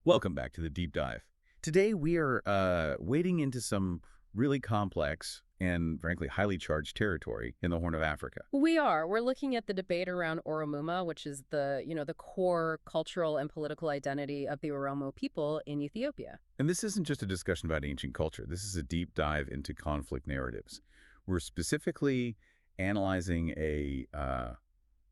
Welcome back to the deep dive. Today we are wading into some really complex and frankly highly charged territory in the Horn of Africa. We are. We're looking at the debate around Oromuma, which is the core cultural and political identity of the Oromo people in Ethiopia. And this isn't just a discussion about ancient culture. This is a deep dive into conflict narratives. We're specifically analyzing a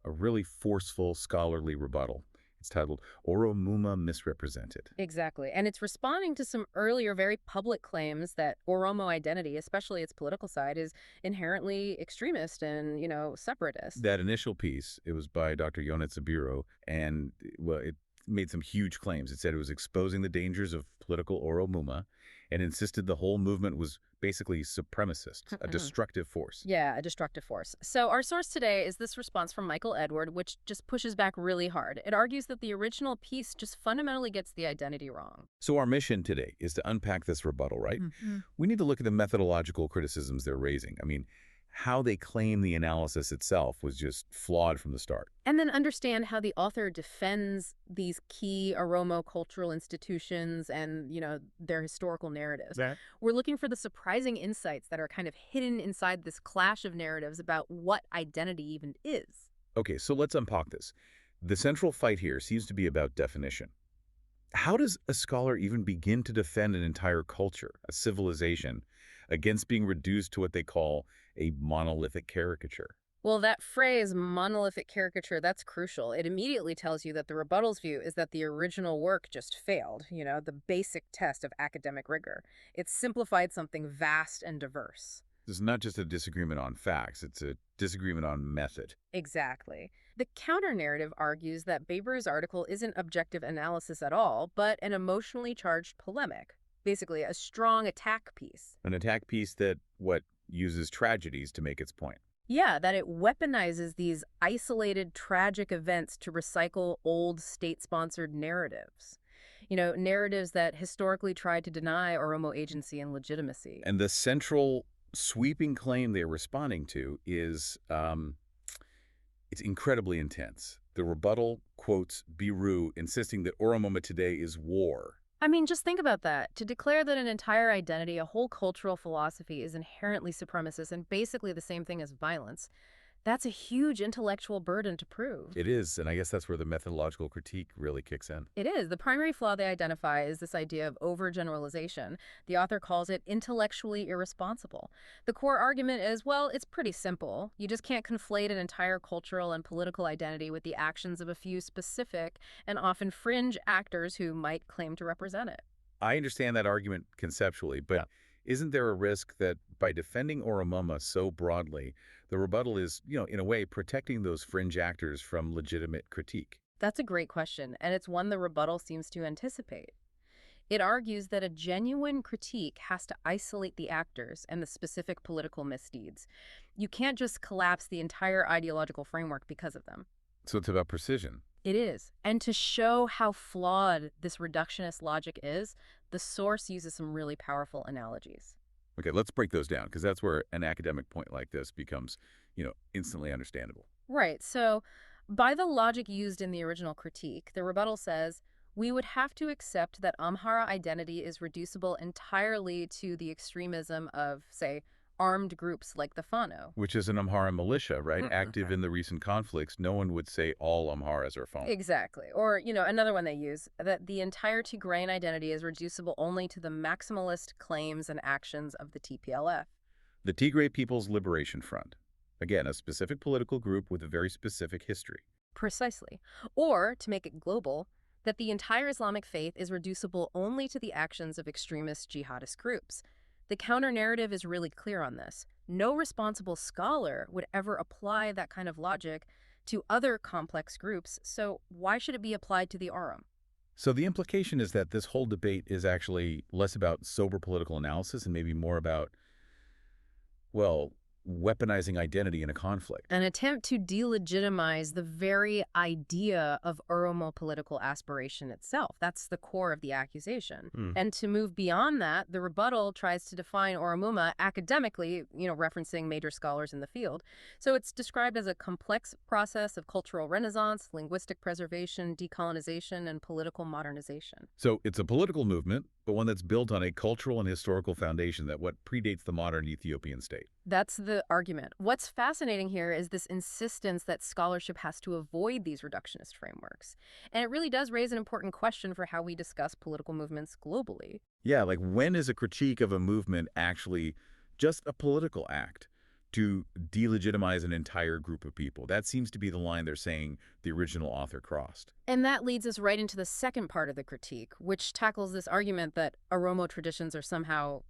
really forceful scholarly rebuttal. It's titled Oromuma Misrepresented. Exactly. And it's responding to some earlier very public claims that Oromo identity, especially its political side, is inherently extremist and, separatist. That initial piece, it was by Dr. Yonet Zabiro, and well, it made some huge claims. It said it was exposing the dangers of political Oromuma and insisted the whole movement was basically supremacist, a destructive force. Yeah, a destructive force. So our source today is this response from Michael Edward, which just pushes back really hard. It argues that the original piece just fundamentally gets the identity wrong. So our mission today is to unpack this rebuttal, right? We need to look at the methodological criticisms they're raising. I mean, how they claim the analysis itself was just flawed from the start. And then understand how the author defends these key Oromo cultural institutions and, their historical narratives. We're looking for the surprising insights that are kind of hidden inside this clash of narratives about what identity even is. Okay, so let's unpack this. The central fight here seems to be about definition. How does a scholar even begin to defend an entire culture, a civilization, against being reduced to what they call a monolithic caricature? Well, that phrase, monolithic caricature, that's crucial. It immediately tells you that the rebuttal's view is that the original work just failed, the basic test of academic rigor. It simplified something vast and diverse. This is not just a disagreement on facts, it's a disagreement on method. Exactly. The counter-narrative argues that Baber's article isn't objective analysis at all, but an emotionally charged polemic. Basically, a strong attack piece. An attack piece that, uses tragedies to make its point. Yeah, that it weaponizes these isolated tragic events to recycle old state-sponsored narratives. Narratives that historically tried to deny Oromo agency and legitimacy. And the central sweeping claim they're responding to is, it's incredibly intense. The rebuttal quotes Biru, insisting that Oromoma today is war. I mean, just think about that. To declare that an entire identity, a whole cultural philosophy is inherently supremacist and basically the same thing as violence, that's a huge intellectual burden to prove. It is, and I guess that's where the methodological critique really kicks in. It is. The primary flaw they identify is this idea of overgeneralization. The author calls it intellectually irresponsible. The core argument is, well, it's pretty simple. You just can't conflate an entire cultural and political identity with the actions of a few specific and often fringe actors who might claim to represent it. I understand that argument conceptually, but isn't there a risk that by defending Oromoma so broadly, the rebuttal is, in a way, protecting those fringe actors from legitimate critique? That's a great question, and it's one the rebuttal seems to anticipate. It argues that a genuine critique has to isolate the actors and the specific political misdeeds. You can't just collapse the entire ideological framework because of them. So it's about precision. It is. And to show how flawed this reductionist logic is, the source uses some really powerful analogies. Okay, let's break those down, because that's where an academic point like this becomes, instantly understandable. Right. So by the logic used in the original critique, the rebuttal says, we would have to accept that Amhara identity is reducible entirely to the extremism of, say, armed groups like the Fano. Which is an Amhara militia, right? Active in the recent conflicts. No one would say all Amharas are Fano. Exactly. Or, another one they use, that the entire Tigrayan identity is reducible only to the maximalist claims and actions of the TPLF. The Tigray People's Liberation Front. Again, a specific political group with a very specific history. Precisely. Or, to make it global, that the entire Islamic faith is reducible only to the actions of extremist jihadist groups. The counter-narrative is really clear on this. No responsible scholar would ever apply that kind of logic to other complex groups, so why should it be applied to the Orom? So the implication is that this whole debate is actually less about sober political analysis and maybe more about, weaponizing identity in a conflict. An attempt to delegitimize the very idea of Oromo political aspiration itself. That's the core of the accusation. And to move beyond that, the rebuttal tries to define Oromuma academically, referencing major scholars in the field. So it's described as a complex process of cultural renaissance, linguistic preservation, decolonization, and political modernization. So it's a political movement, but one that's built on a cultural and historical foundation that predates the modern Ethiopian state. That's the argument. What's fascinating here is this insistence that scholarship has to avoid these reductionist frameworks. And it really does raise an important question for how we discuss political movements globally. Yeah, like when is a critique of a movement actually just a political act to delegitimize an entire group of people? That seems to be the line they're saying the original author crossed. And that leads us right into the second part of the critique, which tackles this argument that Oromo traditions are somehow,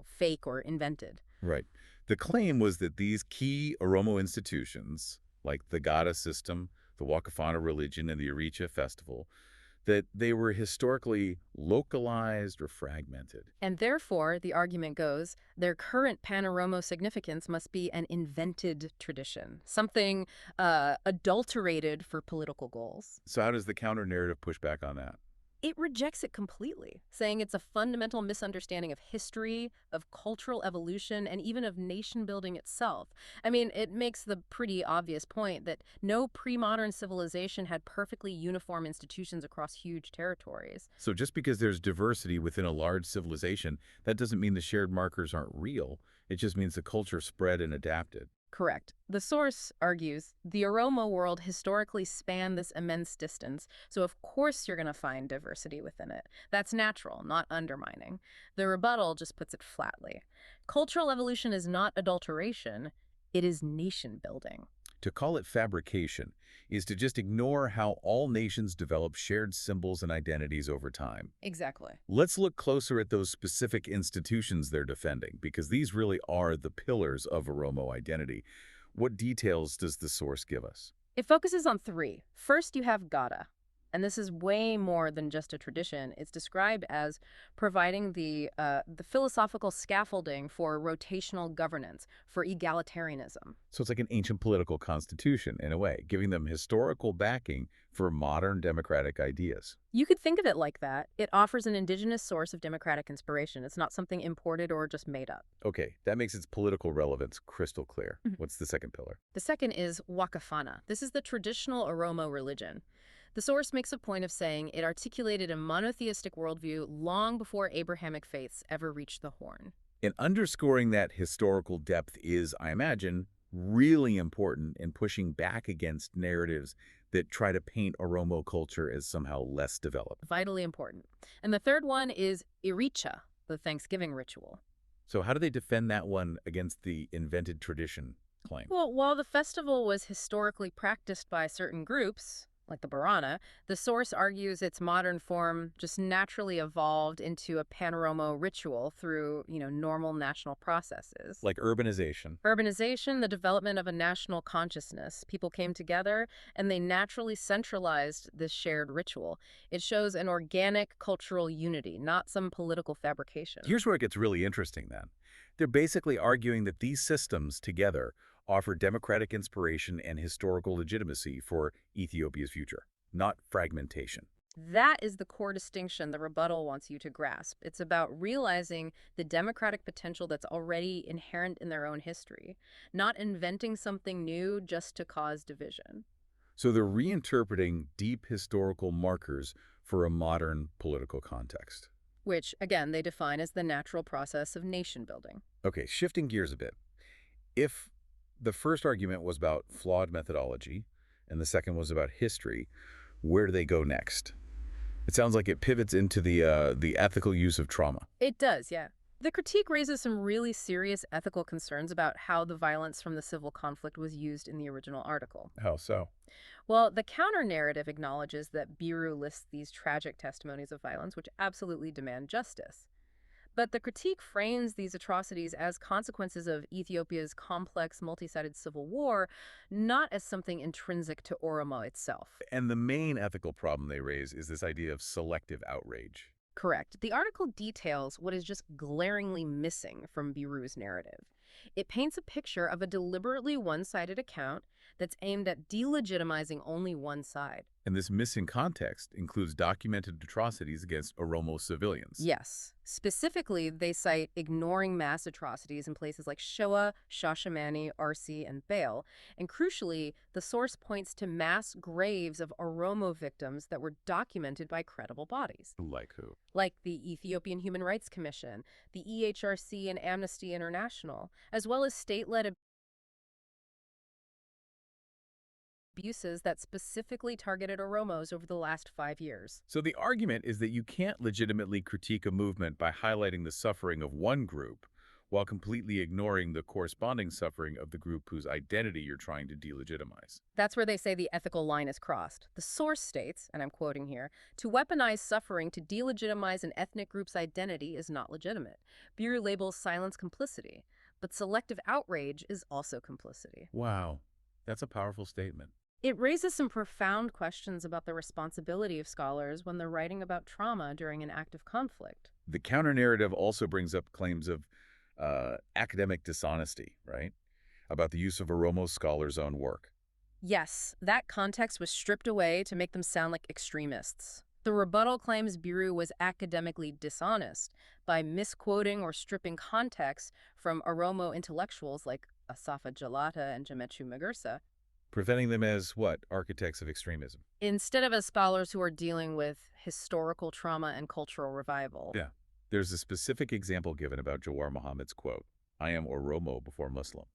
fake or invented. Right. The claim was that these key Oromo institutions, like the Gada system, the Wakafana religion, and the Iricha festival, that they were historically localized or fragmented. And therefore, the argument goes, their current pan-Oromo significance must be an invented tradition, something adulterated for political goals. So how does the counter-narrative push back on that? It rejects it completely, saying it's a fundamental misunderstanding of history, of cultural evolution, and even of nation-building itself. I mean, it makes the pretty obvious point that no pre-modern civilization had perfectly uniform institutions across huge territories. So just because there's diversity within a large civilization, that doesn't mean the shared markers aren't real. It just means the culture spread and adapted. Correct. The source argues the Oromo world historically spanned this immense distance, so of course you're going to find diversity within it. That's natural, not undermining. The rebuttal just puts it flatly. Cultural evolution is not adulteration, it is nation building. To call it fabrication is to just ignore how all nations develop shared symbols and identities over time. Exactly. Let's look closer at those specific institutions they're defending, because these really are the pillars of Oromo identity. What details does the source give us? It focuses on three. First, you have Gada. And this is way more than just a tradition. It's described as providing the philosophical scaffolding for rotational governance, for egalitarianism. So it's like an ancient political constitution, in a way, giving them historical backing for modern democratic ideas. You could think of it like that. It offers an indigenous source of democratic inspiration. It's not something imported or just made up. Okay, that makes its political relevance crystal clear. What's the second pillar? The second is Wakafana. This is the traditional Oromo religion. The source makes a point of saying it articulated a monotheistic worldview long before Abrahamic faiths ever reached the Horn. And underscoring that historical depth is, I imagine, really important in pushing back against narratives that try to paint Oromo culture as somehow less developed. Vitally important. And the third one is Iricha, the Thanksgiving ritual. So how do they defend that one against the invented tradition claim? Well, while the festival was historically practiced by certain groups, like the Barana, the source argues its modern form just naturally evolved into a pan-Oromo ritual through, normal national processes. Like urbanization. Urbanization, the development of a national consciousness. People came together and they naturally centralized this shared ritual. It shows an organic cultural unity, not some political fabrication. Here's where it gets really interesting then. They're basically arguing that these systems together offer democratic inspiration and historical legitimacy for Ethiopia's future, not fragmentation. That is the core distinction the rebuttal wants you to grasp. It's about realizing the democratic potential that's already inherent in their own history, not inventing something new just to cause division. So they're reinterpreting deep historical markers for a modern political context. Which, again, they define as the natural process of nation building. Okay, shifting gears a bit. If the first argument was about flawed methodology, and the second was about history, where do they go next? It sounds like it pivots into the ethical use of trauma. It does, yeah. The critique raises some really serious ethical concerns about how the violence from the civil conflict was used in the original article. How so? Well, the counter-narrative acknowledges that Biru lists these tragic testimonies of violence, which absolutely demand justice. But the critique frames these atrocities as consequences of Ethiopia's complex, multi-sided civil war, not as something intrinsic to Oromo itself. And the main ethical problem they raise is this idea of selective outrage. Correct. The article details what is just glaringly missing from Biru's narrative. It paints a picture of a deliberately one-sided account that's aimed at delegitimizing only one side. And this missing context includes documented atrocities against Oromo civilians. Yes. Specifically, they cite ignoring mass atrocities in places like Shoa, Shashamani, Arsi, and Bale. And crucially, the source points to mass graves of Oromo victims that were documented by credible bodies. Like who? Like the Ethiopian Human Rights Commission, the EHRC, and Amnesty International, as well as state-led abuses that specifically targeted Oromos over the last 5 years. So the argument is that you can't legitimately critique a movement by highlighting the suffering of one group while completely ignoring the corresponding suffering of the group whose identity you're trying to delegitimize. That's where they say the ethical line is crossed. The source states, and I'm quoting here, to weaponize suffering to delegitimize an ethnic group's identity is not legitimate. Bureau labels silence complicity, but selective outrage is also complicity. Wow, that's a powerful statement. It raises some profound questions about the responsibility of scholars when they're writing about trauma during an active conflict. The counter-narrative also brings up claims of academic dishonesty, right? About the use of Oromo scholars' own work. Yes, that context was stripped away to make them sound like extremists. The rebuttal claims Biru was academically dishonest by misquoting or stripping context from Oromo intellectuals like Asafa Jalata and Jamechu Magursa, Preventing them as, what, architects of extremism? instead of as scholars who are dealing with historical trauma and cultural revival. Yeah. There's a specific example given about Jawar Muhammad's quote, "I am Oromo before Muslim."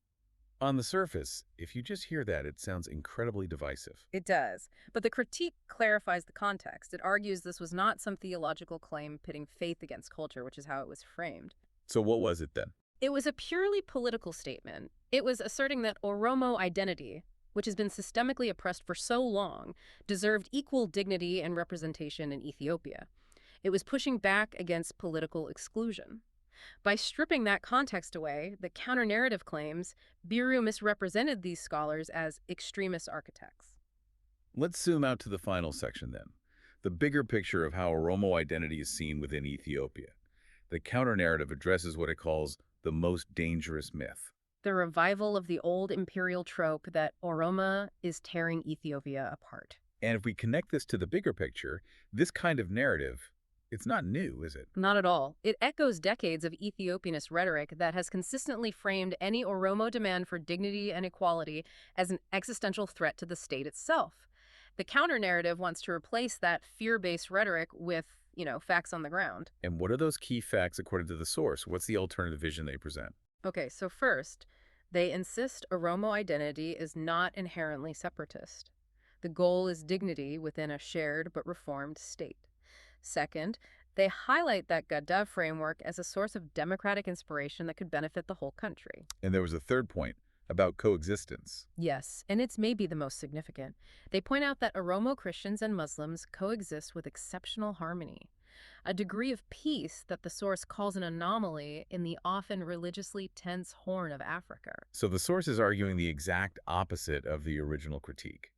On the surface, if you just hear that, it sounds incredibly divisive. It does. But the critique clarifies the context. It argues this was not some theological claim pitting faith against culture, which is how it was framed. So what was it then? It was a purely political statement. It was asserting that Oromo identity, which has been systemically oppressed for so long, deserved equal dignity and representation in Ethiopia. It was pushing back against political exclusion. By stripping that context away, the counter-narrative claims Biru misrepresented these scholars as extremist architects. Let's zoom out to the final section then. The bigger picture of how Oromo identity is seen within Ethiopia. The counter-narrative addresses what it calls the most dangerous myth. The revival of the old imperial trope that Oroma is tearing Ethiopia apart. And if we connect this to the bigger picture, this kind of narrative, it's not new, is it? Not at all. It echoes decades of Ethiopianist rhetoric that has consistently framed any Oromo demand for dignity and equality as an existential threat to the state itself. The counter-narrative wants to replace that fear-based rhetoric with, facts on the ground. And what are those key facts according to the source? What's the alternative vision they present? Okay, so first, they insist Oromo identity is not inherently separatist. The goal is dignity within a shared but reformed state. Second, they highlight that Gadda framework as a source of democratic inspiration that could benefit the whole country. And there was a third point about coexistence. Yes, and it's maybe the most significant. They point out that Oromo Christians and Muslims coexist with exceptional harmony, a degree of peace that the source calls an anomaly in the often religiously tense Horn of Africa. So the source is arguing the exact opposite of the original critique,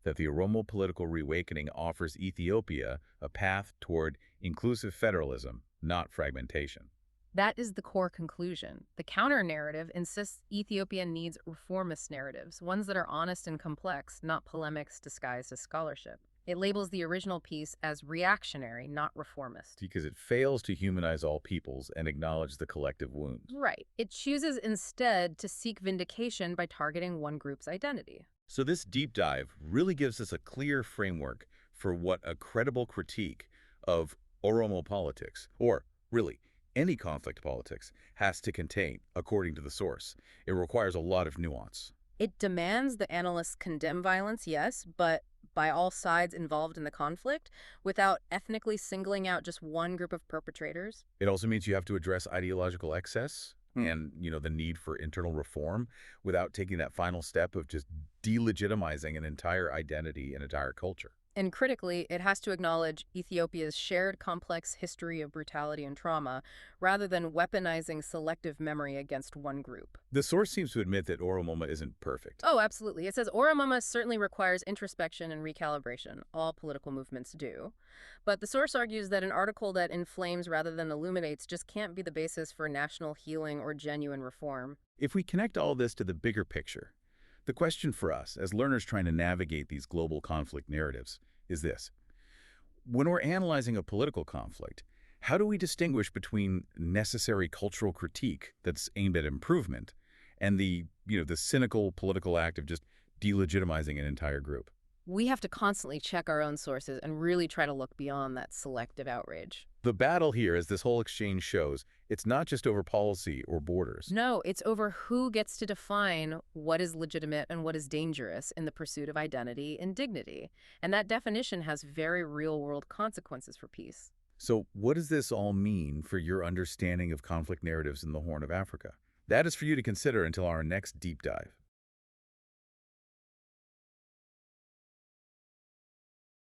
that the Oromo political reawakening offers Ethiopia a path toward inclusive federalism, not fragmentation. That is the core conclusion. The counter-narrative insists Ethiopia needs reformist narratives, ones that are honest and complex, not polemics disguised as scholarship. It labels the original piece as reactionary, not reformist. Because it fails to humanize all peoples and acknowledge the collective wound. Right. It chooses instead to seek vindication by targeting one group's identity. So this deep dive really gives us a clear framework for what a credible critique of Oromo politics, or really any conflict politics, has to contain, according to the source. It requires a lot of nuance. It demands the analysts condemn violence, yes, but by all sides involved in the conflict, without ethnically singling out just one group of perpetrators. It also means you have to address ideological excess and, the need for internal reform without taking that final step of just delegitimizing an entire identity and entire culture. And critically, it has to acknowledge Ethiopia's shared complex history of brutality and trauma, rather than weaponizing selective memory against one group. The source seems to admit that Oromo isn't perfect. Oh, absolutely. It says Oromo certainly requires introspection and recalibration. All political movements do. But the source argues that an article that inflames rather than illuminates just can't be the basis for national healing or genuine reform. If we connect all this to the bigger picture, the question for us, as learners trying to navigate these global conflict narratives, is this. When we're analyzing a political conflict, how do we distinguish between necessary cultural critique that's aimed at improvement and the cynical political act of just delegitimizing an entire group? We have to constantly check our own sources and really try to look beyond that selective outrage. The battle here, as this whole exchange shows, it's not just over policy or borders. No, it's over who gets to define what is legitimate and what is dangerous in the pursuit of identity and dignity. And that definition has very real-world consequences for peace. So what does this all mean for your understanding of conflict narratives in the Horn of Africa? That is for you to consider until our next deep dive.